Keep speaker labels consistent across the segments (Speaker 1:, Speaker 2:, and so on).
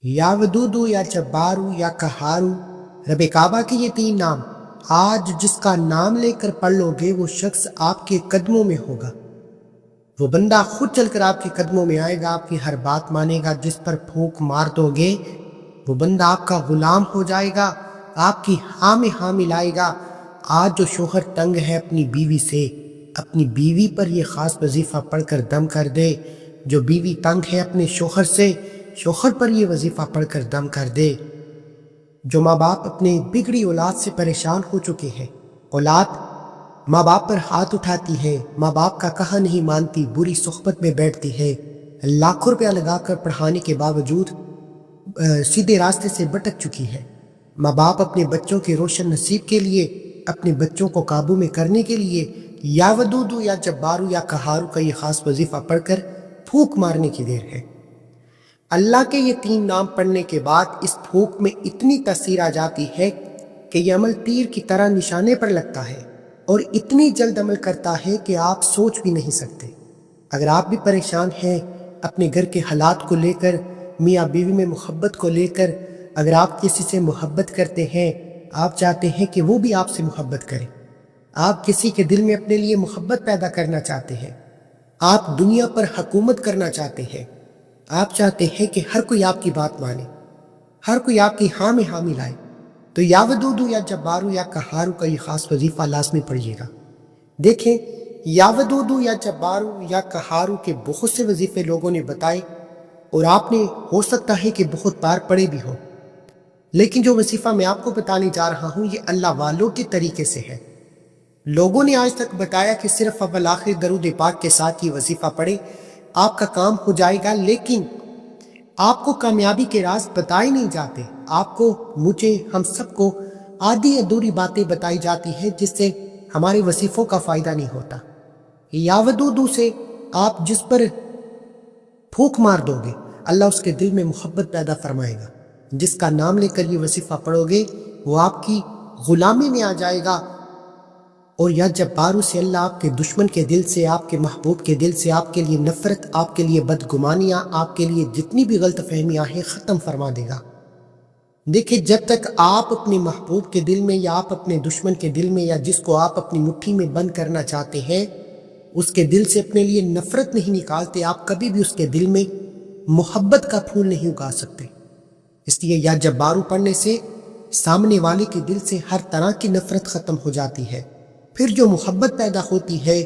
Speaker 1: یا ودودو یا جبارو یا قہارو، رب کعبہ کے یہ تین نام آج جس کا نام لے کر پڑھ لو گے وہ شخص آپ کے قدموں میں ہوگا۔ وہ بندہ خود چل کر آپ کے قدموں میں آئے گا، آپ کی ہر بات مانے گا۔ جس پر پھونک مار دو گے وہ بندہ آپ کا غلام ہو جائے گا، آپ کی ہاں میں ہاں ملائے گا۔ آج جو شوہر تنگ ہے اپنی بیوی سے، اپنی بیوی پر یہ خاص وظیفہ پڑھ کر دم کر دے۔ جو بیوی تنگ ہے اپنے شوہر سے، شوہر پر یہ وظیفہ پڑھ کر دم کر دے۔ جو ماں باپ اپنے بگڑی اولاد سے پریشان ہو چکے ہیں، اولاد ماں باپ پر ہاتھ اٹھاتی ہے، ماں باپ کا کہا نہیں مانتی، بری صحبت میں بیٹھتی ہے، لاکھوں روپیہ لگا کر پڑھانے کے باوجود سیدھے راستے سے بھٹک چکی ہے۔ ماں باپ اپنے بچوں کے روشن نصیب کے لیے، اپنے بچوں کو قابو میں کرنے کے لیے یا ودودو یا جبارو یا قہارو کا یہ خاص وظیفہ پڑھ کر پھونک مارنے کی دیر ہے۔ اللہ کے یہ تین نام پڑھنے کے بعد اس پھونک میں اتنی تاثیر آ جاتی ہے کہ یہ عمل تیر کی طرح نشانے پر لگتا ہے اور اتنی جلد عمل کرتا ہے کہ آپ سوچ بھی نہیں سکتے۔ اگر آپ بھی پریشان ہیں اپنے گھر کے حالات کو لے کر، میاں بیوی میں محبت کو لے کر، اگر آپ کسی سے محبت کرتے ہیں، آپ چاہتے ہیں کہ وہ بھی آپ سے محبت کرے، آپ کسی کے دل میں اپنے لیے محبت پیدا کرنا چاہتے ہیں، آپ دنیا پر حکومت کرنا چاہتے ہیں، آپ چاہتے ہیں کہ ہر کوئی آپ کی بات مانے، ہر کوئی آپ کی ہاں میں ہاں ملائے، تو یا ودودو یا جبارو یا قہارو کا یہ خاص وظیفہ لازمی پڑھیے گا۔ دیکھیں، یا ودودو یا جبارو یا قہارو کے بہت سے وظیفے لوگوں نے بتائے اور آپ نے ہو سکتا ہے کہ بہت بار پڑھے بھی ہو، لیکن جو وظیفہ میں آپ کو بتانے جا رہا ہوں یہ اللہ والوں کے طریقے سے ہے۔ لوگوں نے آج تک بتایا کہ صرف اول آخر درود پاک کے ساتھ یہ وظیفہ پڑھے آپ کا کام ہو جائے گا، لیکن آپ کو کامیابی کے راز بتائے نہیں جاتے۔ آپ کو، مجھے، ہم سب کو آدھی ادھوری باتیں بتائی جاتی ہیں جس سے ہمارے وظیفوں کا فائدہ نہیں ہوتا۔ یا ودودو سے آپ جس پر پھونک مار دو گے اللہ اس کے دل میں محبت پیدا فرمائے گا۔ جس کا نام لے کر یہ وظیفہ پڑھو گے وہ آپ کی غلامی میں آ جائے گا۔ اور یا جبارو سے اللہ آپ کے دشمن کے دل سے، آپ کے محبوب کے دل سے، آپ کے لیے نفرت، آپ کے لیے بدگمانیاں، آپ کے لیے جتنی بھی غلط فہمیاں ہیں ختم فرما دے گا۔ دیکھیں، جب تک آپ اپنے محبوب کے دل میں یا آپ اپنے دشمن کے دل میں یا جس کو آپ اپنی مٹھی میں بند کرنا چاہتے ہیں اس کے دل سے اپنے لیے نفرت نہیں نکالتے، آپ کبھی بھی اس کے دل میں محبت کا پھول نہیں اگا سکتے۔ اس لیے یا جبارو پڑھنے سے سامنے والے کے دل سے ہر طرح کی نفرت ختم ہو جاتی ہے، پھر جو محبت پیدا ہوتی ہے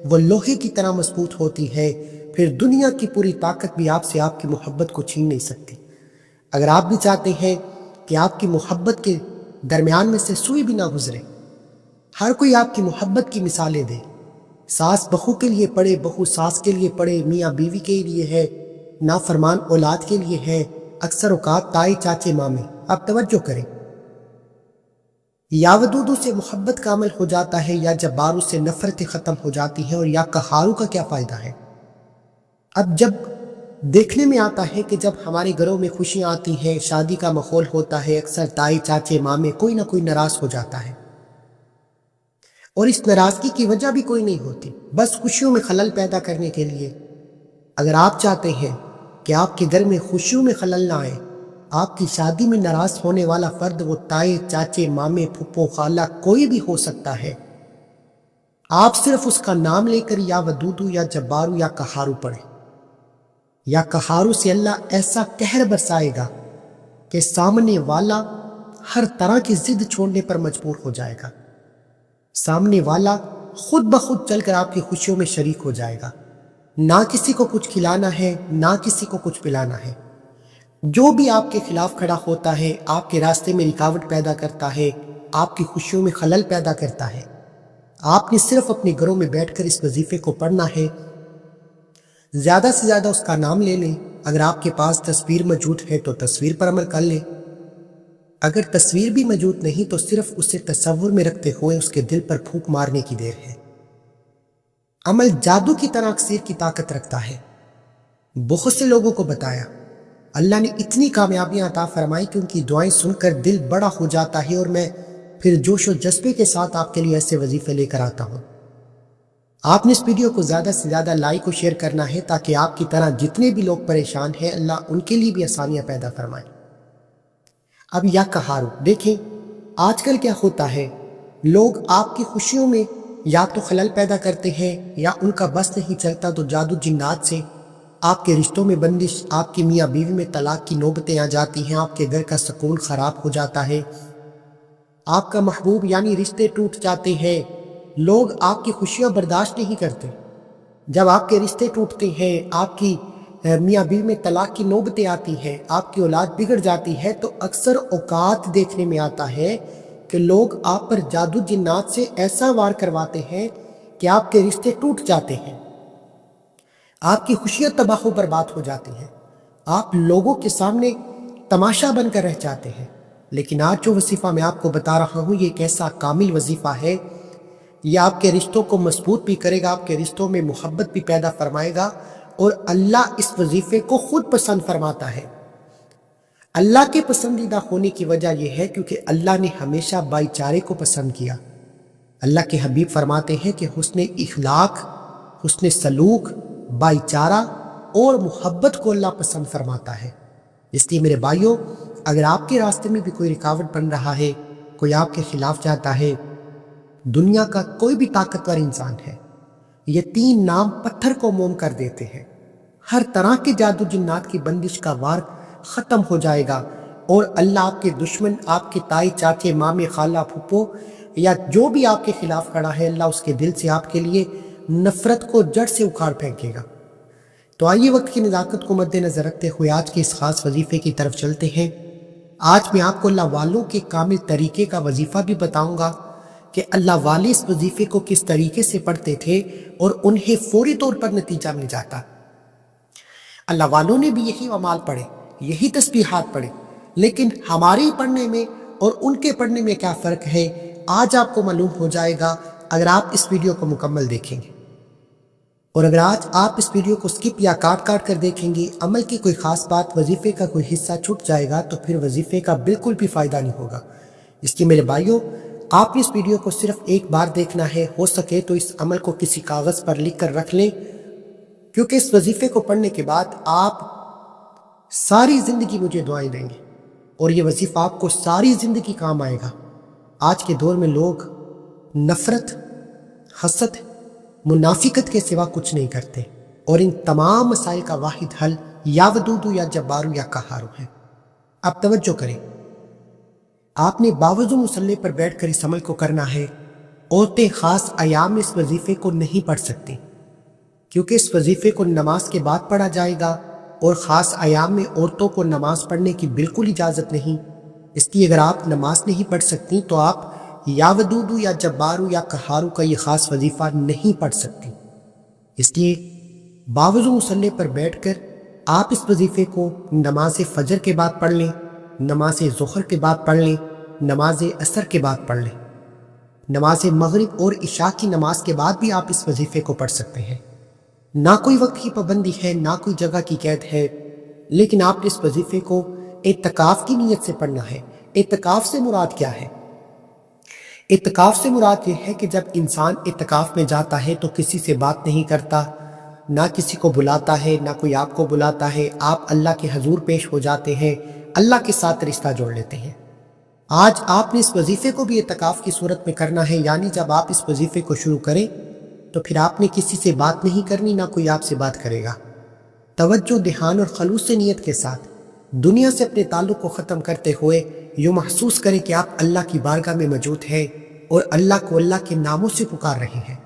Speaker 1: وہ لوہے کی طرح مضبوط ہوتی ہے، پھر دنیا کی پوری طاقت بھی آپ سے آپ کی محبت کو چھین نہیں سکتی۔ اگر آپ بھی چاہتے ہیں کہ آپ کی محبت کے درمیان میں سے سوئی بھی نہ گزرے، ہر کوئی آپ کی محبت کی مثالیں دے، ساس بہو کے لیے پڑھے، بہو ساس کے لیے پڑھے، میاں بیوی کے لیے ہے، نافرمان اولاد کے لیے ہے، اکثر اوقات تائی چاچے مامے۔ آپ توجہ کریں، یا ودودو سے محبت کا عمل ہو جاتا ہے، یا جبارو سے نفرتیں ختم ہو جاتی ہیں، اور یا قہارو کا کیا فائدہ ہے؟ اب جب دیکھنے میں آتا ہے کہ جب ہمارے گھروں میں خوشیاں آتی ہیں، شادی کا ماحول ہوتا ہے، اکثر تائی چاچے مامے کوئی نہ کوئی ناراض ہو جاتا ہے، اور اس ناراضگی کی وجہ بھی کوئی نہیں ہوتی، بس خوشیوں میں خلل پیدا کرنے کے لیے۔ اگر آپ چاہتے ہیں کہ آپ کے گھر میں خوشیوں میں خلل نہ آئے، آپ کی شادی میں ناراض ہونے والا فرد وہ تائے چاچے مامے پھپھو خالہ کوئی بھی ہو سکتا ہے، آپ صرف اس کا نام لے کر یا ودودو یا جبارو یا قہارو پڑھیں۔ یا قہارو سے اللہ ایسا قہر برسائے گا کہ سامنے والا ہر طرح کی ضد چھوڑنے پر مجبور ہو جائے گا، سامنے والا خود بخود چل کر آپ کی خوشیوں میں شریک ہو جائے گا، نہ کسی کو کچھ کھلانا ہے، نہ کسی کو کچھ پلانا ہے۔ جو بھی آپ کے خلاف کھڑا ہوتا ہے، آپ کے راستے میں رکاوٹ پیدا کرتا ہے، آپ کی خوشیوں میں خلل پیدا کرتا ہے، آپ نے صرف اپنے گھروں میں بیٹھ کر اس وظیفے کو پڑھنا ہے۔ زیادہ سے زیادہ اس کا نام لے لیں۔ اگر آپ کے پاس تصویر موجود ہے تو تصویر پر عمل کر لیں، اگر تصویر بھی موجود نہیں تو صرف اسے تصور میں رکھتے ہوئے اس کے دل پر پھونک مارنے کی دیر ہے۔ عمل جادو کی طرح اکسیر کی طاقت رکھتا ہے۔ بہت سے لوگوں کو بتایا، اللہ نے اتنی کامیابیاں عطا فرمائی کہ ان کی دعائیں سن کر دل بڑا ہو جاتا ہے، اور میں پھر جوش و جذبے کے ساتھ آپ کے لیے ایسے وظیفے لے کر آتا ہوں۔ آپ نے اس ویڈیو کو زیادہ سے زیادہ لائک و شیئر کرنا ہے تاکہ آپ کی طرح جتنے بھی لوگ پریشان ہیں اللہ ان کے لیے بھی آسانیاں پیدا فرمائے۔ اب یا کہارو دیکھیں، آج کل کیا ہوتا ہے، لوگ آپ کی خوشیوں میں یا تو خلل پیدا کرتے ہیں یا ان کا بس نہیں چلتا تو جادو جنات سے آپ کے رشتوں میں بندش، آپ کی میاں بیوی میں طلاق کی نوبتیں آ جاتی ہیں، آپ کے گھر کا سکون خراب ہو جاتا ہے، آپ کا محبوب یعنی رشتے ٹوٹ جاتے ہیں۔ لوگ آپ کی خوشیاں برداشت نہیں کرتے۔ جب آپ کے رشتے ٹوٹتے ہیں، آپ کی میاں بیوی میں طلاق کی نوبتیں آتی ہیں، آپ کی اولاد بگڑ جاتی ہے، تو اکثر اوقات دیکھنے میں آتا ہے کہ لوگ آپ پر جادو جنات سے ایسا وار کرواتے ہیں کہ آپ کے رشتے ٹوٹ جاتے ہیں، آپ کی خوشیاں تباہ و برباد ہو جاتی ہیں، آپ لوگوں کے سامنے تماشا بن کر رہ جاتے ہیں۔ لیکن آج جو وظیفہ میں آپ کو بتا رہا ہوں یہ ایک ایسا کامل وظیفہ ہے، یہ آپ کے رشتوں کو مضبوط بھی کرے گا، آپ کے رشتوں میں محبت بھی پیدا فرمائے گا، اور اللہ اس وظیفے کو خود پسند فرماتا ہے۔ اللہ کے پسندیدہ ہونے کی وجہ یہ ہے کیونکہ اللہ نے ہمیشہ بھائی چارے کو پسند کیا۔ اللہ کے حبیب فرماتے ہیں کہ حسن اخلاق، حسن سلوک، بھائی چارہ اور محبت کو اللہ پسند فرماتا ہے۔ اس لیے میرے بھائیوں، اگر آپ کے راستے میں بھی کوئی رکاوٹ بن رہا ہے، کوئی آپ کے خلاف جاتا ہے، دنیا کا کوئی بھی طاقتور انسان ہے، یہ 3 نام پتھر کو موم کر دیتے ہیں۔ ہر طرح کے جادو جنات کی بندش کا وار ختم ہو جائے گا، اور اللہ آپ کے دشمن، آپ کے تائی چاچے، مامے، خالہ، پھپھو یا جو بھی آپ کے خلاف کھڑا ہے، اللہ اس کے دل سے آپ کے لیے نفرت کو جڑ سے اکھاڑ پھینکے گا۔ تو آئیے وقت کی نزاکت کو مد نظر رکھتے ہوئے آج کے اس خاص وظیفے کی طرف چلتے ہیں۔ آج میں آپ کو اللہ والوں کے کامل طریقے کا وظیفہ بھی بتاؤں گا کہ اللہ والے اس وظیفے کو کس طریقے سے پڑھتے تھے اور انہیں فوری طور پر نتیجہ مل جاتا۔ اللہ والوں نے بھی یہی اعمال پڑھے، یہی تسبیحات پڑھے، لیکن ہمارے پڑھنے میں اور ان کے پڑھنے میں کیا فرق ہے، آج آپ کو معلوم ہو جائے گا اگر آپ اس ویڈیو کو مکمل دیکھیں گے۔ اور اگر آج آپ اس ویڈیو کو سکپ یا کاٹ کر دیکھیں گے، عمل کی کوئی خاص بات، وظیفے کا کوئی حصہ چھوٹ جائے گا، تو پھر وظیفے کا بالکل بھی فائدہ نہیں ہوگا۔ اس لیے میرے بھائیوں، آپ اس ویڈیو کو صرف ایک بار دیکھنا ہے، ہو سکے تو اس عمل کو کسی کاغذ پر لکھ کر رکھ لیں، کیونکہ اس وظیفے کو پڑھنے کے بعد آپ ساری زندگی مجھے دعائیں دیں گے، اور یہ وظیفہ آپ کو ساری زندگی کام آئے گا۔ آج کے دور میں لوگ نفرت، حسد، منافقت کے سوا کچھ نہیں کرتے، اور ان تمام مسائل کا واحد حل یا ودودو یا جبارو یا قہارو ہے۔ اب توجہ کریں، آپ نے باوضو مصلی پر بیٹھ کر اس عمل کو کرنا ہے۔ عورتیں خاص ایام میں اس وظیفے کو نہیں پڑھ سکتی، کیونکہ اس وظیفے کو نماز کے بعد پڑھا جائے گا، اور خاص ایام میں عورتوں کو نماز پڑھنے کی بالکل اجازت نہیں۔ اس لیے اگر آپ نماز نہیں پڑھ سکتی تو آپ یا ودودو یا جبارو یا قہارو کا یہ خاص وظیفہ نہیں پڑھ سکتی۔ اس لیے باوضو مصلی پر بیٹھ کر آپ اس وظیفے کو نماز فجر کے بعد پڑھ لیں، نماز ظہر کے بعد پڑھ لیں، نماز عصر کے بعد پڑھ لیں، نماز مغرب اور عشاء کی نماز کے بعد بھی آپ اس وظیفے کو پڑھ سکتے ہیں۔ نہ کوئی وقت کی پابندی ہے، نہ کوئی جگہ کی قید ہے، لیکن آپ نے اس وظیفے کو اعتکاف کی نیت سے پڑھنا ہے۔ اعتکاف سے مراد کیا ہے؟ اعتکاف سے مراد یہ ہے کہ جب انسان اعتکاف میں جاتا ہے تو کسی سے بات نہیں کرتا، نہ کسی کو بلاتا ہے، نہ کوئی آپ کو بلاتا ہے، آپ اللہ کے حضور پیش ہو جاتے ہیں، اللہ کے ساتھ رشتہ جوڑ لیتے ہیں۔ آج آپ نے اس وظیفے کو بھی اعتکاف کی صورت میں کرنا ہے، یعنی جب آپ اس وظیفے کو شروع کریں تو پھر آپ نے کسی سے بات نہیں کرنی، نہ کوئی آپ سے بات کرے گا۔ توجہ، دھیان اور خلوص سے نیت کے ساتھ دنیا سے اپنے تعلق کو ختم کرتے ہوئے یوں محسوس کریں کہ آپ اللہ کی بارگاہ میں موجود ہیں اور اللہ کو اللہ کے ناموں سے پکار رہے ہیں۔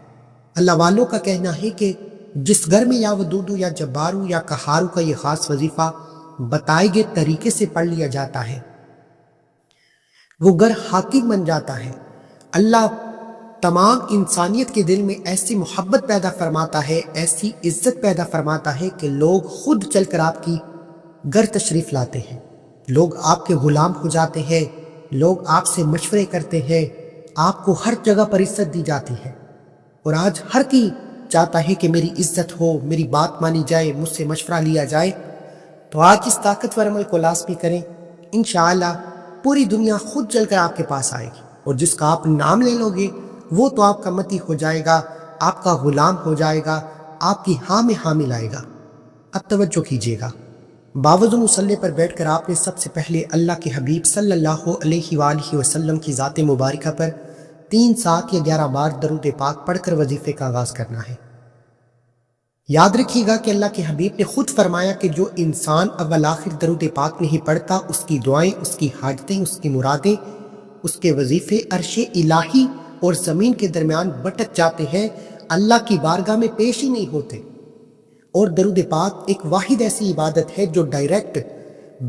Speaker 1: اللہ والوں کا کہنا ہے کہ جس گھر میں یا ودودو یا جبارو یا قہارو کا یہ خاص وظیفہ بتائے گئے طریقے سے پڑھ لیا جاتا ہے، وہ گھر حاکم بن جاتا ہے۔ اللہ تمام انسانیت کے دل میں ایسی محبت پیدا فرماتا ہے، ایسی عزت پیدا فرماتا ہے کہ لوگ خود چل کر آپ کی گھر تشریف لاتے ہیں، لوگ آپ کے غلام ہو جاتے ہیں، لوگ آپ سے مشورے کرتے ہیں، آپ کو ہر جگہ پر عزت دی جاتی ہے۔ اور آج ہر کوئی چاہتا ہے کہ میری عزت ہو، میری بات مانی جائے، مجھ سے مشورہ لیا جائے۔ تو آج اس طاقتور عمل کو لازمی کریں، انشاءاللہ پوری دنیا خود چل کر آپ کے پاس آئے گی، اور جس کا آپ نام لے لو گے وہ تو آپ کا متی ہو جائے گا، آپ کا غلام ہو جائے گا، آپ کی ہاں میں ہاں ملائے گا۔ اب توجہ کیجیے گا، باوضو مصلی پر بیٹھ کر آپ نے سب سے پہلے اللہ کے حبیب صلی اللہ علیہ وآلہ وسلم کی ذات مبارکہ پر 3، 7 یا 11 بار درود پاک پڑھ کر وظیفے کا آغاز کرنا ہے۔ یاد رکھیے گا کہ اللہ کے حبیب نے خود فرمایا کہ جو انسان اول آخر درود پاک نہیں پڑھتا، اس کی دعائیں، اس کی حاجتیں، اس کی مرادیں، اس کے وظیفے عرش الہی اور زمین کے درمیان بٹک جاتے ہیں، اللہ کی بارگاہ میں پیش ہی نہیں ہوتے۔ اور درود پاک ایک واحد ایسی عبادت ہے جو ڈائریکٹ،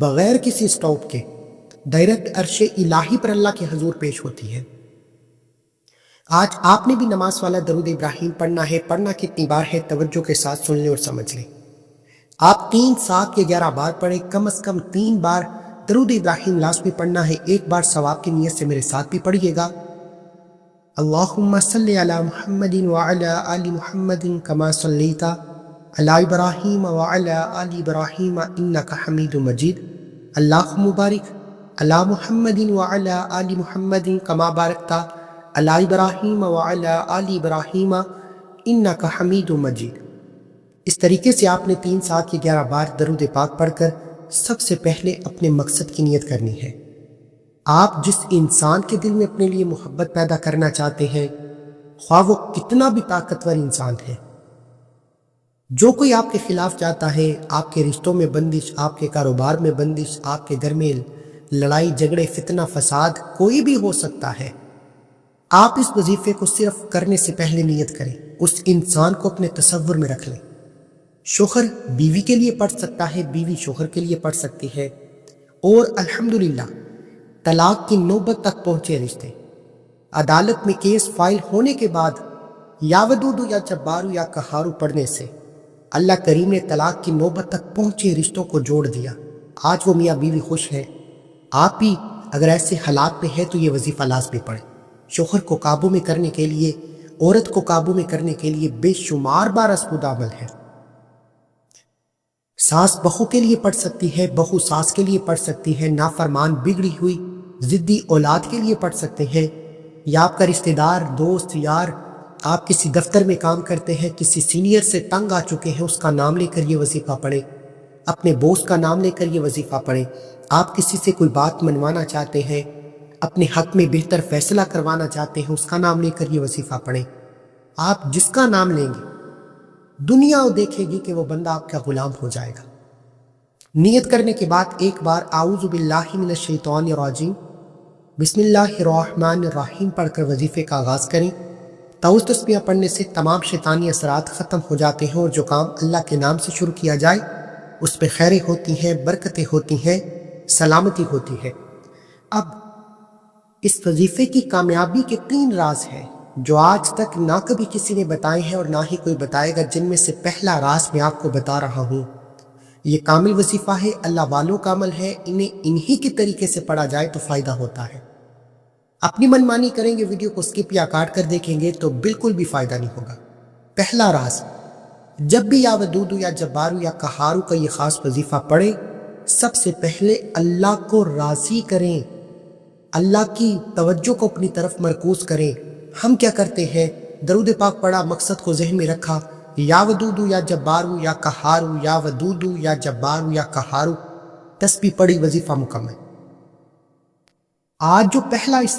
Speaker 1: بغیر کسی سٹاپ کے، ڈائریکٹ عرش الہی پر اللہ کے حضور پیش ہوتی ہے۔ آج آپ نے بھی نماز والا درود ابراہیم پڑھنا ہے۔ پڑھنا کتنی بار ہے توجہ کے ساتھ سن لیں اور سمجھ لیں۔ آپ 3، 7 یا 11 بار پڑھیں، کم از کم 3 بار درود ابراہیم لازمی پڑھنا ہے۔ ایک بار ثواب کی نیت سے میرے ساتھ بھی پڑھیے گا۔ اللہم صلی علی محمد وعلی آل محمد کما صلیت علی ابراہیم وعلی آل ابراہیم انک حمید مجید۔ اللہم بارک علی محمد وعلی آل محمد کما بارکت علی ابراہیم وعلی آل ابراہیم انک حمید مجید۔ اس طریقے سے آپ نے 3، 7 یا 11 بار درود پاک پڑھ کر سب سے پہلے اپنے مقصد کی نیت کرنی ہے۔ آپ جس انسان کے دل میں اپنے لیے محبت پیدا کرنا چاہتے ہیں، خواہ وہ کتنا بھی طاقتور انسان ہے، جو کوئی آپ کے خلاف جاتا ہے، آپ کے رشتوں میں بندش، آپ کے کاروبار میں بندش، آپ کے گھر میں لڑائی جھگڑے فتنہ فساد کوئی بھی ہو سکتا ہے، آپ اس وظیفے کو صرف کرنے سے پہلے نیت کریں، اس انسان کو اپنے تصور میں رکھ لیں۔ شوہر بیوی کے لیے پڑھ سکتا ہے، بیوی شوہر کے لیے پڑھ سکتی ہے، اور الحمدللہ طلاق کی نوبت تک پہنچے رشتے، عدالت میں کیس فائل ہونے کے بعد یا ودودو یا جبارو یا قہارو پڑھنے سے اللہ کریم نے طلاق کی نوبت تک پہنچے رشتوں کو جوڑ دیا۔ آج وہ میاں بیوی خوش ہے۔ آپ بھی اگر ایسے حالات میں ہے تو یہ وظیفہ لازمی پڑھیں۔ شوہر کو قابو میں کرنے کے لیے، عورت کو قابو میں کرنے کے لیے بے شمار بار اسباب عمل ہے۔ ساس بہو کے لیے پڑھ سکتی ہے، بہو ساس کے لیے پڑھ سکتی ہے، نافرمان بگڑی ہوئی ضدی اولاد کے لیے پڑھ سکتے ہیں، یا آپ کا رشتہ دار، دوست، یار، آپ کسی دفتر میں کام کرتے ہیں، کسی سینئر سے تنگ آ چکے ہیں، اس کا نام لے کر یہ وظیفہ پڑھیں، اپنے باس کا نام لے کر یہ وظیفہ پڑھیں۔ آپ کسی سے کوئی بات منوانا چاہتے ہیں، اپنے حق میں بہتر فیصلہ کروانا چاہتے ہیں، اس کا نام لے کر یہ وظیفہ پڑھیں۔ آپ جس کا نام لیں گے دنیا وہ دیکھے گی کہ وہ بندہ آپ کا غلام ہو جائے گا۔ نیت کرنے کے بعد ایک بار اعوذ باللہ من الشیطان الرجیم بسم اللہ الرحمن الرحیم پڑھ کر وظیفے کا آغاز کریں۔ تعوذ تسبیحہ پڑھنے سے تمام شیطانی اثرات ختم ہو جاتے ہیں، اور جو کام اللہ کے نام سے شروع کیا جائے اس پہ خیریں ہوتی ہیں، برکتیں ہوتی ہیں، سلامتی ہوتی ہے۔ اب اس وظیفے کی کامیابی کے 3 راز ہیں جو آج تک نہ کبھی کسی نے بتائے ہیں اور نہ ہی کوئی بتائے گا، جن میں سے پہلا راز میں آپ کو بتا رہا ہوں۔ یہ کامل وظیفہ ہے، اللہ والوں کا عمل ہے، انہیں انہی کے طریقے سے پڑھا جائے تو فائدہ ہوتا ہے۔ اپنی منمانی کریں گے، ویڈیو کو سکپ یا کاٹ کر دیکھیں گے تو بالکل بھی فائدہ نہیں ہوگا۔ پہلا راز، جب بھی یا ودودو یا جبارو یا قہارو کا یہ خاص وظیفہ پڑھیں، سب سے پہلے اللہ کو راضی کریں، اللہ کی توجہ کو اپنی طرف مرکوز کریں۔ ہم کیا کرتے ہیں، درود پاک پڑھا، مقصد کو ذہن میں رکھا، یا ودودو یا جبارو یا قہارو، یا ودودو یا جبارو یا قہارو، تسبیح پڑھی، وظیفہ مکمل۔ آج جو پہلا اس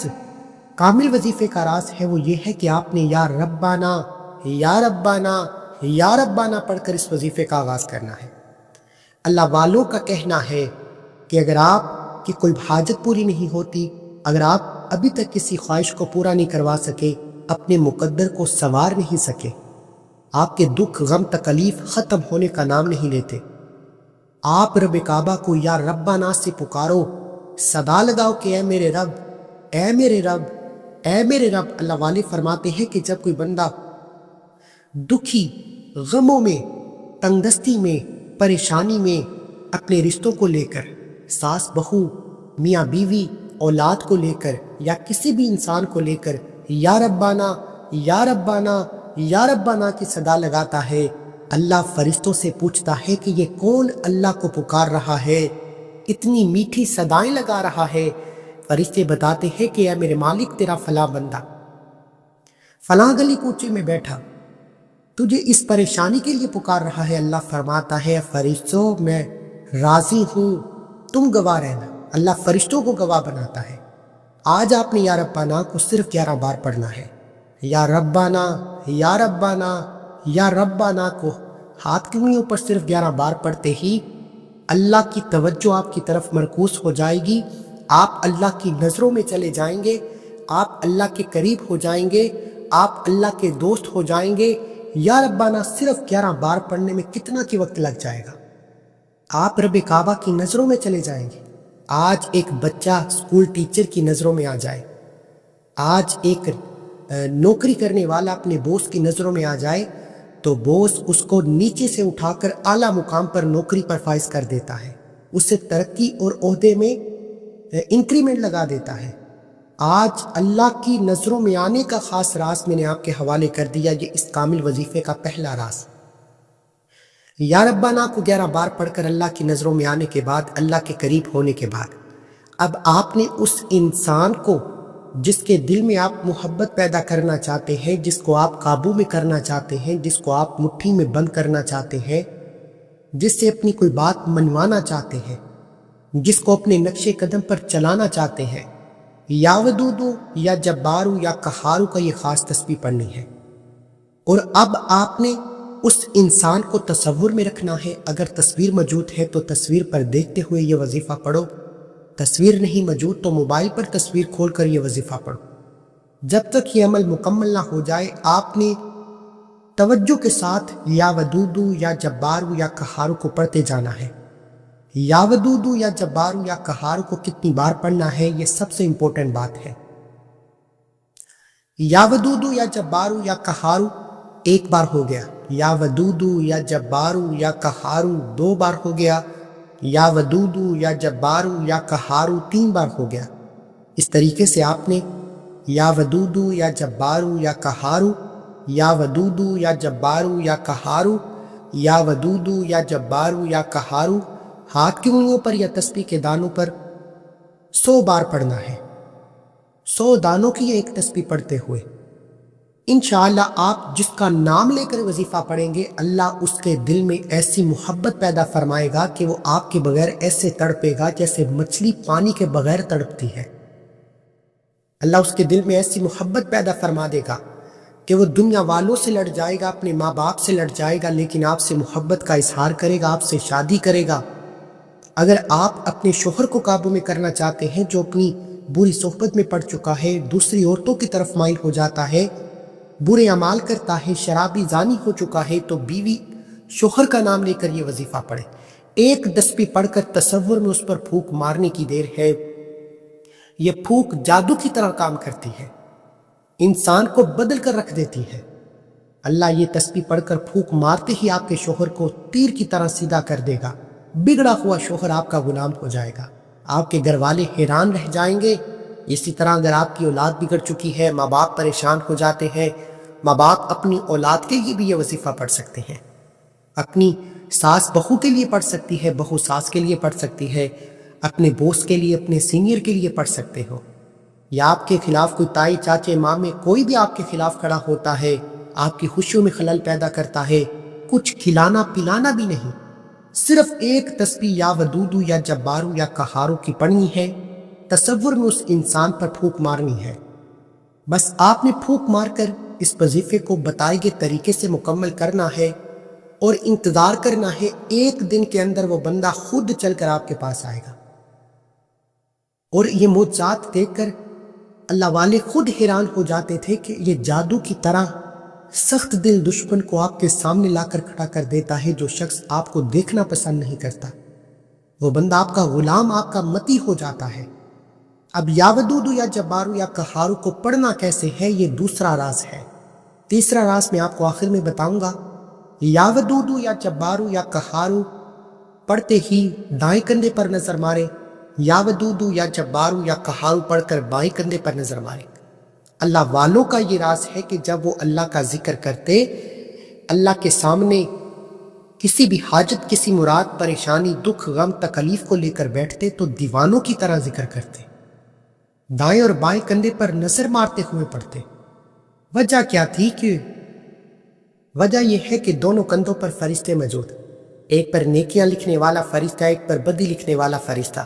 Speaker 1: کامل وظیفے کا راز ہے وہ یہ ہے کہ آپ نے یا ربانا یا ربانا یا ربانا پڑھ کر اس وظیفے کا آغاز کرنا ہے۔ اللہ والوں کا کہنا ہے کہ اگر آپ کی کوئی حاجت پوری نہیں ہوتی، اگر آپ ابھی تک کسی خواہش کو پورا نہیں کروا سکے، اپنے مقدر کو سنوار نہیں سکے، آپ کے دکھ غم تکلیف ختم ہونے کا نام نہیں لیتے، آپ رب کعبہ کو یا ربانا سے پکارو، صدا لگاؤ کہ اے میرے رب، اے میرے رب، اے میرے رب۔ اللہ والے فرماتے ہیں کہ جب کوئی بندہ دکھی، غموں میں، تنگ دستی میں، پریشانی میں، اپنے رشتوں کو لے کر، ساس بہو، میاں بیوی، اولاد کو لے کر، یا کسی بھی انسان کو لے کر یا ربانا یا ربانا یا ربانا کی صدا لگاتا ہے، اللہ فرشتوں سے پوچھتا ہے کہ یہ کون اللہ کو پکار رہا ہے، اتنی میٹھی صدائیں لگا رہا ہے۔ فرشتے بتاتے ہیں کہ اے میرے مالک، تیرا فلاں بندہ فلاں گلی کوچے میں بیٹھا، تجھے اس پریشانی کے لیے پکار رہا ہے، اللہ فرماتا ہے فرشتوں میں راضی ہوں، تم گواہ رہنا۔ اللہ فرشتوں کو گواہ بناتا ہے۔ آج آپ نے یا ربنا کو صرف 11 بار پڑھنا ہے۔ یا ربنا، یا ربنا، یا ربنا کو ہاتھ کی انگلیوں پر صرف 11 بار پڑھتے ہی اللہ کی توجہ آپ کی طرف مرکوز ہو جائے گی، آپ اللہ کی نظروں میں چلے جائیں گے، آپ اللہ کے قریب ہو جائیں گے، آپ اللہ کے دوست ہو جائیں گے۔ یا ربنا صرف 11 بار پڑھنے میں کتنا کی وقت لگ جائے گا؟ آپ رب کعبہ کی نظروں میں چلے جائیں گے۔ آج ایک بچہ اسکول ٹیچر کی نظروں میں آ جائے، آج ایک نوکری کرنے والا اپنے باس کی نظروں میں آ جائے تو باس اس کو نیچے سے اٹھا کر اعلیٰ مقام پر نوکری پر فائز کر دیتا ہے، اسے ترقی اور عہدے میں انکریمنٹ لگا دیتا ہے۔ آج اللہ کی نظروں میں آنے کا خاص راز میں نے آپ کے حوالے کر دیا، یہ اس کامل وظیفے کا پہلا راز۔ یا ربنا کو 11 بار پڑھ کر اللہ کی نظروں میں آنے کے بعد، اللہ کے قریب ہونے کے بعد، اب آپ نے اس انسان کو جس کے دل میں آپ محبت پیدا کرنا چاہتے ہیں، جس کو آپ قابو میں کرنا چاہتے ہیں، جس کو آپ مٹھی میں بند کرنا چاہتے ہیں، جس سے اپنی کوئی بات منوانا چاہتے ہیں، جس کو اپنے نقش قدم پر چلانا چاہتے ہیں، یا ودودو یا جبارو یا قہارو کا یہ خاص تسبیح پڑھنی ہے۔ اور اب آپ نے اس انسان کو تصور میں رکھنا ہے۔ اگر تصویر موجود ہے تو تصویر پر دیکھتے ہوئے یہ وظیفہ پڑھو، تصویر نہیں موجود تو موبائل پر تصویر کھول کر یہ وظیفہ پڑھو۔ جب تک یہ عمل مکمل نہ ہو جائے آپ نے توجہ کے ساتھ یا ودودو یا جبارو یا قہارو کو پڑھتے جانا ہے۔ یا ودودو یا جبارو یا قہارو کو کتنی بار پڑھنا ہے، یہ سب سے امپورٹنٹ بات ہے۔ یا ودودو یا جبارو یا قہارو ایک بار ہو گیا، یا ودودو یا جبارو یا قہارو 2 بار ہو گیا، یا ودودو یا جبارو یا قہارو 3 بار ہو گیا۔ اس طریقے سے آپ نے یا ودودو یا جبارو یا قہارو، یا ودودو یا جبارو یا قہارو، یا ودودو یا جبارو یا قہارو ہاتھ کی انگلیوں پر یا تسبیح کے دانوں پر 100 بار پڑھنا ہے۔ 100 دانوں کی ایک تسبیح پڑھتے ہوئے انشاءاللہ آپ جس کا نام لے کر وظیفہ پڑھیں گے، اللہ اس کے دل میں ایسی محبت پیدا فرمائے گا کہ وہ آپ کے بغیر ایسے تڑپے گا جیسے مچھلی پانی کے بغیر تڑپتی ہے۔ اللہ اس کے دل میں ایسی محبت پیدا فرما دے گا کہ وہ دنیا والوں سے لڑ جائے گا، اپنے ماں باپ سے لڑ جائے گا، لیکن آپ سے محبت کا اظہار کرے گا، آپ سے شادی کرے گا۔ اگر آپ اپنے شوہر کو قابو میں کرنا چاہتے ہیں جو اپنی بری صحبت میں پڑ چکا ہے، دوسری عورتوں کی طرف مائل ہو جاتا ہے، برے اعمال کرتا ہے، شرابی زانی ہو چکا ہے، تو بیوی شوہر کا نام لے کر یہ وظیفہ پڑھے۔ ایک تسبیح پڑھ کر تصور میں اس پر پھونک مارنے کی دیر ہے۔ یہ پھونک جادو کی طرح کام کرتی ہے، انسان کو بدل کر رکھ دیتی ہے۔ اللہ یہ تسبیح پڑھ کر پھونک مارتے ہی آپ کے شوہر کو تیر کی طرح سیدھا کر دے گا، بگڑا ہوا شوہر آپ کا غلام ہو جائے گا، آپ کے گھر والے حیران رہ جائیں گے۔ اسی طرح اگر آپ کی اولاد بگڑ چکی ہے، ماں باپ پریشان ہو جاتے ہیں، ماں باپ اپنی اولاد کے لیے بھی یہ وظیفہ پڑھ سکتے ہیں، اپنی ساس بہو کے لیے پڑھ سکتی ہے، بہو ساس کے لیے پڑھ سکتی ہے، اپنے باس کے لیے، اپنے سینئر کے لیے پڑھ سکتے ہو، یا آپ کے خلاف کوئی تائی چاچے مامے کوئی بھی آپ کے خلاف کھڑا ہوتا ہے، آپ کی خوشیوں میں خلل پیدا کرتا ہے، کچھ کھلانا پلانا بھی نہیں، صرف ایک تسبیح یا ودودو یا جبارو یا قہارو کی پڑھنی ہے، تصور میں اس انسان پر پھونک مارنی ہے۔ بس آپ نے پھونک مار کر اس وظیفے کو بتائے گئے طریقے سے مکمل کرنا ہے اور انتظار کرنا ہے، ایک دن کے اندر وہ بندہ خود چل کر آپ کے پاس آئے گا۔ اور یہ معجزات دیکھ کر اللہ والے خود حیران ہو جاتے تھے کہ یہ جادو کی طرح سخت دل دشمن کو آپ کے سامنے لا کر کھڑا کر دیتا ہے۔ جو شخص آپ کو دیکھنا پسند نہیں کرتا، وہ بندہ آپ کا غلام، آپ کا متی ہو جاتا ہے۔ اب یا ودودو یا جبارو یا قہارو کو پڑھنا کیسے ہے، یہ دوسرا راز ہے۔ تیسرا راز میں آپ کو آخر میں بتاؤں گا۔ یا ودودو یا جبارو یا قہارو پڑھتے ہی دائیں کندھے پر نظر مارے، یا ودودو یا جبارو یا قہارو پڑھ کر بائیں کندھے پر نظر مارے۔ اللہ والوں کا یہ راز ہے کہ جب وہ اللہ کا ذکر کرتے، اللہ کے سامنے کسی بھی حاجت، کسی مراد، پریشانی، دکھ، غم، تکلیف کو لے کر بیٹھتے تو دیوانوں کی طرح ذکر کرتے، دائیں اور بائیں کندھے پر نظر مارتے ہوئے پڑھتے۔ وجہ کیا تھی کہ وجہ یہ ہے کہ دونوں کندھوں پر فرشتے موجود، ایک پر نیکیاں لکھنے والا فرشتہ، ایک پر بدی لکھنے والا فرشتہ۔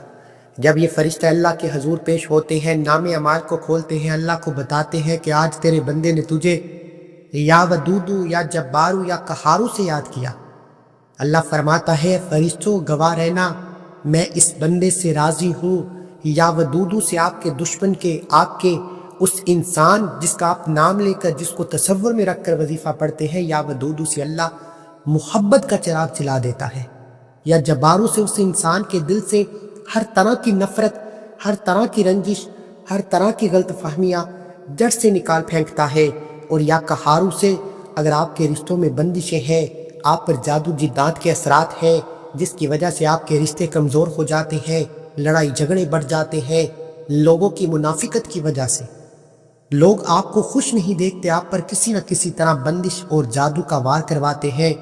Speaker 1: جب یہ فرشتہ اللہ کے حضور پیش ہوتے ہیں، نام اعمال کو کھولتے ہیں، اللہ کو بتاتے ہیں کہ آج تیرے بندے نے تجھے یا ودودو یا جبارو یا قہارو سے یاد کیا۔ اللہ فرماتا ہے فرشتوں گواہ رہنا، میں اس بندے سے راضی ہوں۔ یا ودودو سے آپ کے دشمن کے، آپ کے اس انسان جس کا آپ نام لے کر، جس کو تصور میں رکھ کر وظیفہ پڑھتے ہیں، یا ودودو سے اللہ محبت کا چراغ جلا دیتا ہے۔ یا جبارو سے اس انسان کے دل سے ہر طرح کی نفرت، ہر طرح کی رنجش، ہر طرح کی غلط فہمیاں جڑ سے نکال پھینکتا ہے۔ اور یا قہارو سے اگر آپ کے رشتوں میں بندشیں ہیں، آپ پر جادو جدات کے اثرات ہیں جس کی وجہ سے آپ کے رشتے کمزور ہو جاتے ہیں، لڑائی جھگڑے بڑھ جاتے ہیں، لوگوں کی منافقت کی وجہ سے لوگ آپ کو خوش نہیں دیکھتے، آپ پر کسی نہ کسی طرح بندش اور جادو کا وار کرواتے ہیں،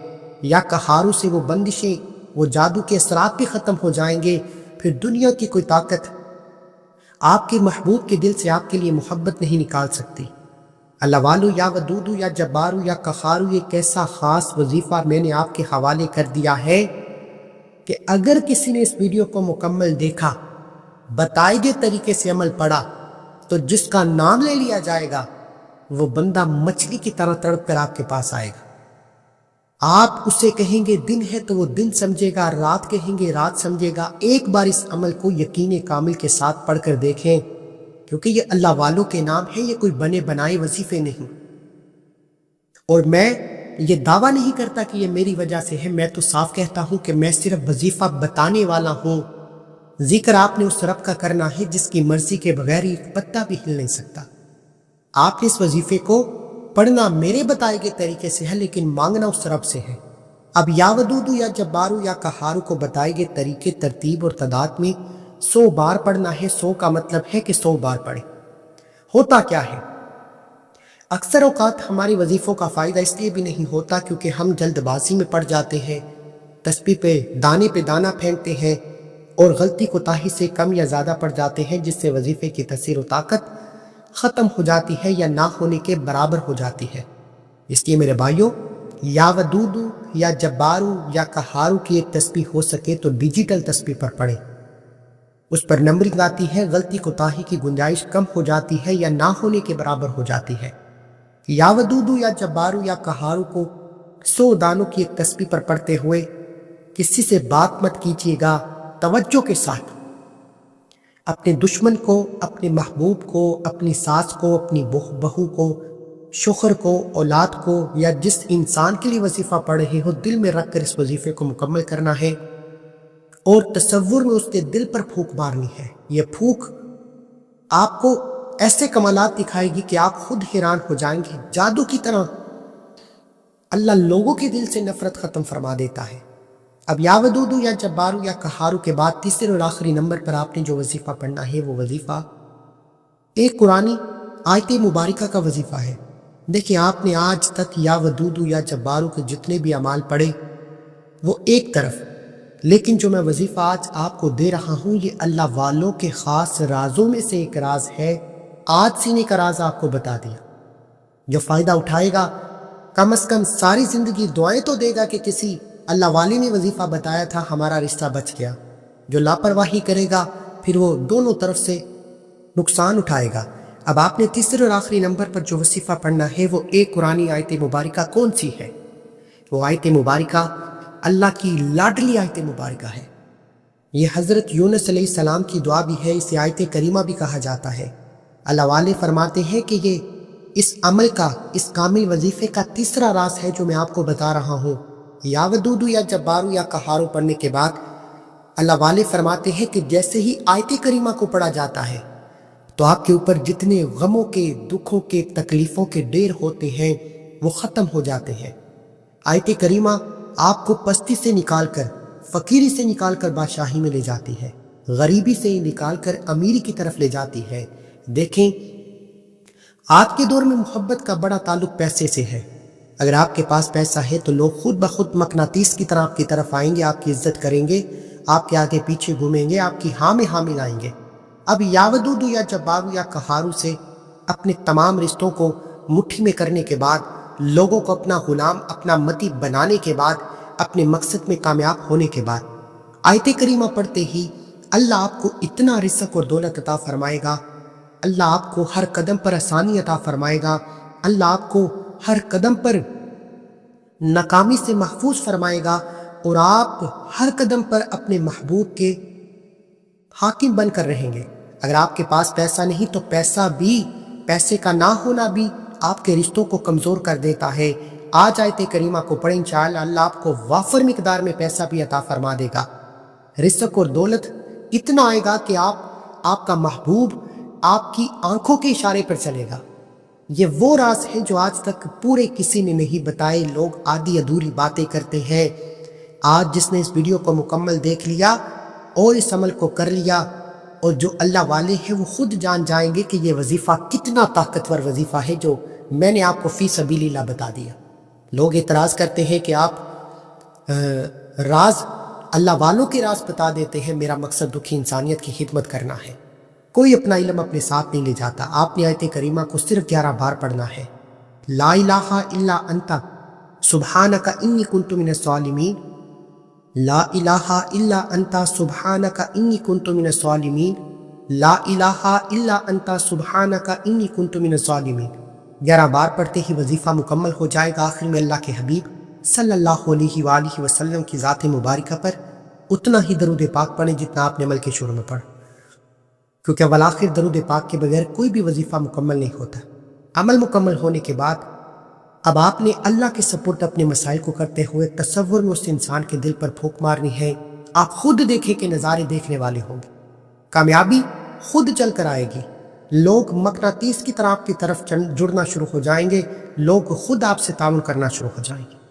Speaker 1: یا قہارو سے وہ بندشیں، وہ جادو کے اثرات بھی ختم ہو جائیں گے، پھر دنیا کی کوئی طاقت آپ کے محبوب کے دل سے آپ کے لیے محبت نہیں نکال سکتی۔ اللہ والو یا ودودو یا جبارو یا قہارو، یہ کیسا خاص وظیفہ میں نے آپ کے حوالے کر دیا ہے کہ اگر کسی نے اس ویڈیو کو مکمل دیکھا، بتائے گئے طریقے سے عمل پڑا، تو جس کا نام لے لیا جائے گا وہ بندہ مچھلی کی طرح تڑپ کر آپ کے پاس آئے گا۔ آپ اسے کہیں گے دن ہے تو وہ دن سمجھے گا، رات کہیں گے رات سمجھے گا۔ ایک بار اس عمل کو یقین کامل کے ساتھ پڑھ کر دیکھیں، کیونکہ یہ اللہ والوں کے نام ہے، یہ کوئی بنے بنائے وظیفے نہیں۔ اور میں یہ دعویٰ نہیں کرتا کہ یہ میری وجہ سے ہے، میں تو صاف کہتا ہوں کہ میں صرف وظیفہ بتانے والا ہوں۔ ذکر آپ نے اس رب کا کرنا ہے جس کی مرضی کے بغیر ایک پتہ بھی ہل نہیں سکتا۔ آپ نے اس وظیفے کو پڑھنا میرے بتائے گئے طریقے سے ہے، لیکن مانگنا اس رب سے ہے۔ اب یا ودودو یا جبارو یا قہارو کو بتائے گئے طریقے، ترتیب اور تعداد میں 100 بار پڑھنا ہے۔ 100 کا مطلب ہے کہ 100 بار پڑھیں۔ ہوتا کیا ہے، اکثر اوقات ہماری وظیفوں کا فائدہ اس لیے بھی نہیں ہوتا کیونکہ ہم جلد بازی میں پڑ جاتے ہیں، تسبیح پہ دانہ پھینکتے ہیں اور غلطی کوتاہی سے کم یا زیادہ پڑ جاتے ہیں، جس سے وظیفے کی تاثیر و طاقت ختم ہو جاتی ہے یا نہ ہونے کے برابر ہو جاتی ہے۔ اس لیے میرے بھائیوں، یا ودودو یا جبارو یا قہارو کی ایک تسبیح ہو سکے تو ڈیجیٹل تسبیح پر پڑھیں، اس پر نمبرنگ آتی ہے، غلطی کوتاہی کی گنجائش کم ہو جاتی ہے یا نہ ہونے کے برابر ہو جاتی ہے۔ یا ودودو یا جبارو یا قہارو کو 100 دانوں کی ایک تسبیح پر پڑھتے ہوئے کسی سے بات مت کیجیے گا، توجہ کے ساتھ اپنے دشمن کو، اپنے محبوب کو، اپنی ساس کو، اپنی بہو کو، شوہر کو، اولاد کو، یا جس انسان کے لیے وظیفہ پڑھ رہے ہو، دل میں رکھ کر اس وظیفے کو مکمل کرنا ہے اور تصور میں اس کے دل پر پھونک مارنی ہے۔ یہ پھونک آپ کو ایسے کمالات دکھائے گی کہ آپ خود حیران ہو جائیں گے۔ جادو کی طرح اللہ لوگوں کے دل سے نفرت ختم فرما دیتا ہے۔ اب یا ودودو یا جبارو یا قہارو کے بعد تیسرے اور آخری نمبر پر آپ نے جو وظیفہ پڑھنا ہے، وہ وظیفہ ایک قرآنی آیت مبارکہ کا وظیفہ ہے۔ دیکھیں، آپ نے آج تک یا ودودو یا جبارو کے جتنے بھی اعمال پڑھے وہ ایک طرف، لیکن جو میں وظیفہ آج آپ کو دے رہا ہوں یہ اللہ والوں کے خاص رازوں میں سے ایک راز ہے۔ آج سینے کا راز آپ کو بتا دیا۔ جو فائدہ اٹھائے گا کم از کم ساری زندگی دعائیں تو دے گا کہ کسی اللہ والے نے وظیفہ بتایا تھا، ہمارا رشتہ بچ گیا۔ جو لاپرواہی کرے گا پھر وہ دونوں طرف سے نقصان اٹھائے گا۔ اب آپ نے تیسرے اور آخری نمبر پر جو وظیفہ پڑھنا ہے وہ ایک قرآنی آیت مبارکہ کون سی ہے؟ وہ آیت مبارکہ اللہ کی لاڈلی آیت مبارکہ ہے۔ یہ حضرت یونس علیہ السلام کی دعا بھی ہے، اسے آیت کریمہ بھی کہا جاتا ہے۔ اللہ والے فرماتے ہیں کہ یہ اس عمل کا، اس کامل وظیفے کا تیسرا راز ہے جو میں آپ کو بتا رہا ہوں۔ یا ودودو یا جبارو یا قہارو پڑھنے کے بعد اللہ والے فرماتے ہیں کہ جیسے ہی آیت کریمہ کو پڑھا جاتا ہے تو آپ کے اوپر جتنے غموں کے، دکھوں کے، تکلیفوں کے ڈیر ہوتے ہیں وہ ختم ہو جاتے ہیں۔ آیت کریمہ آپ کو پستی سے نکال کر، فقیری سے نکال کر بادشاہی میں لے جاتی ہے، غریبی سے نکال کر امیری کی طرف لے جاتی ہے۔ دیکھیں، آج کے دور میں محبت کا بڑا تعلق پیسے سے ہے۔ اگر آپ کے پاس پیسہ ہے تو لوگ خود بخود مقناطیس کی طرح آپ کی طرف آئیں گے، آپ کی عزت کریں گے، آپ کے آگے پیچھے گھومیں گے، آپ کی ہاں میں ہاں ملائیں گے۔ اب یا ودودو یا جبارو یا قہارو سے اپنے تمام رشتوں کو مٹھی میں کرنے کے بعد لوگوں کو اپنا غلام، اپنا متی بنانے کے بعد، اپنے مقصد میں کامیاب ہونے کے بعد، آیت کریمہ پڑھتے ہی اللہ آپ کو اتنا رزق اور دولت عطا فرمائے گا، اللہ آپ کو ہر قدم پر آسانی عطا فرمائے گا، اللہ آپ کو ہر قدم پر ناکامی سے محفوظ فرمائے گا، اور آپ ہر قدم پر اپنے محبوب کے حاکم بن کر رہیں گے۔ اگر آپ کے پاس پیسہ نہیں تو پیسے کا نہ ہونا بھی آپ کے رشتوں کو کمزور کر دیتا ہے۔ آج آیت کریمہ کو پڑھیں، انشاءاللہ اللہ آپ کو وافر مقدار میں پیسہ بھی عطا فرما دے گا، رزق اور دولت اتنا آئے گا کہ آپ کا محبوب آپ کی آنکھوں کے اشارے پر چلے گا۔ یہ وہ راز ہے جو آج تک پورے کسی نے نہیں بتائے، لوگ آدھی ادھوری باتیں کرتے ہیں۔ آج جس نے اس ویڈیو کو مکمل دیکھ لیا اور اس عمل کو کر لیا، اور جو اللہ والے ہیں وہ خود جان جائیں گے کہ یہ وظیفہ کتنا طاقتور وظیفہ ہے جو میں نے آپ کو فی سبیل اللہ بتا دیا۔ لوگ اعتراض کرتے ہیں کہ آپ راز اللہ والوں کے راز بتا دیتے ہیں، میرا مقصد دکھی انسانیت کی خدمت کرنا ہے۔ کوئی اپنا علم اپنے ساتھ نہیں لے جاتا۔ آپ نے آیت کریمہ کو صرف 11 بار پڑھنا ہے۔ لا الہ الا انت سبحانک انی کنت من الظالمین، لا الہ الا انت سبحانک انی کنت من الظالمین، لا الہ الا انت سبحانک انی کنت من الظالمین۔ 11 بار پڑھتے ہی وظیفہ مکمل ہو جائے گا۔ آخر میں اللہ کے حبیب صلی اللہ علیہ وآلہ وسلم کی ذات مبارکہ پر اتنا ہی درود پاک پڑھیں جتنا آپ نے عمل کے شروع میں پڑھا، کیونکہ والآخر درود پاک کے بغیر کوئی بھی وظیفہ مکمل نہیں ہوتا۔ عمل مکمل ہونے کے بعد اب آپ نے اللہ کے سپرد اپنے مسائل کو کرتے ہوئے تصور میں اس انسان کے دل پر پھونک مارنی ہے۔ آپ خود دیکھیں کہ نظارے دیکھنے والے ہوں گے، کامیابی خود چل کر آئے گی، لوگ مقناطیس کی طرح آپ کی طرف جڑنا شروع ہو جائیں گے، لوگ خود آپ سے تعاون کرنا شروع ہو جائیں گے۔